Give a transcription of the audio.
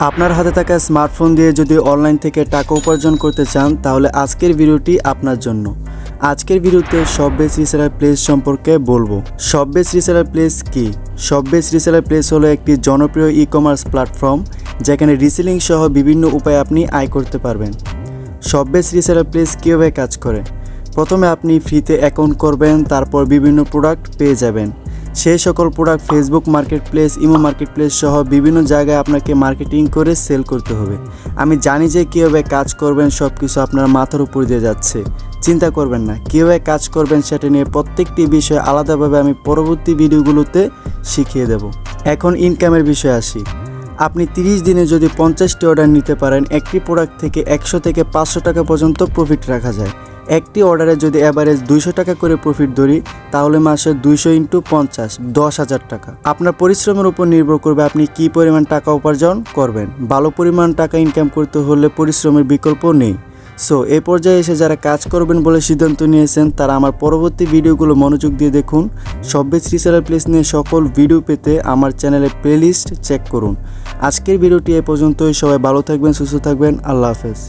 আপনার হাতে থাকা স্মার্টফোন দিয়ে যদি অনলাইন থেকে টাকা উপার্জন করতে চান তাহলে আজকের ভিডিওটি আপনার জন্য। আজকের ভিডিওতে শপবেস রিসেলার প্লেস সম্পর্কে বলবো। শপবেস রিসেলার প্লেস কি? শপবেস রিসেলার প্লেস হলো একটি জনপ্রিয় ই-কমার্স প্ল্যাটফর্ম যেখানে রিসেলিং সহ বিভিন্ন উপায়ে আপনি আয় করতে পারবেন। শপবেস রিসেলার প্লেস কীভাবে কাজ করে? প্রথমে আপনি ফ্রিতে অ্যাকাউন্ট করবেন, তারপর বিভিন্ন প্রোডাক্ট পেয়ে যাবেন। সেই সকল product Facebook market place, imo market place সহ বিভিন্ন জায়গায় আপনাকে মার্কেটিং করে সেল করতে হবে। আমি জানি যে কীভাবে কাজ করবেন সব কিছু আপনার মাথার উপর দিয়ে যাচ্ছে, চিন্তা করবেন না। কীভাবে কাজ করবেন সেটা নিয়ে প্রত্যেকটি বিষয় আলাদাভাবে আমি পরবর্তী ভিডিওগুলোতে শিখিয়ে দেব। এখন ইনকামের বিষয়ে আসি। আপনি 30 দিনে যদি 50টি অর্ডার নিতে পারেন, একটি প্রোডাক্ট থেকে 100 থেকে 500 টাকা পর্যন্ত প্রফিট রাখা যায়। একটি অর্ডারে যদি অ্যাভারেজ 200 টাকা করে প্রফিট ধরি তাহলে মাসে 200 × 50 10,000 টাকা। আপনার পরিশ্রমের উপর নির্ভর করবে আপনি কী পরিমাণ টাকা উপার্জন করবেন। ভালো পরিমাণ টাকা ইনকাম করতে হলে পরিশ্রমের বিকল্প নেই। সো এই পর্যায়ে এসে যারা কাজ করবেন বলে সিদ্ধান্ত নিয়েছেন তারা আমার পরবর্তী ভিডিওগুলো মনোযোগ দিয়ে দেখুন। শপবেস রিসেলার প্লেস নিয়ে সকল ভিডিও পেতে আমার চ্যানেলের প্লেলিস্ট চেক করুন। আজকের ভিডিওটি এ পর্যন্তই। সবাই ভালো থাকবেন, সুস্থ থাকবেন। আল্লাহ হাফেজ।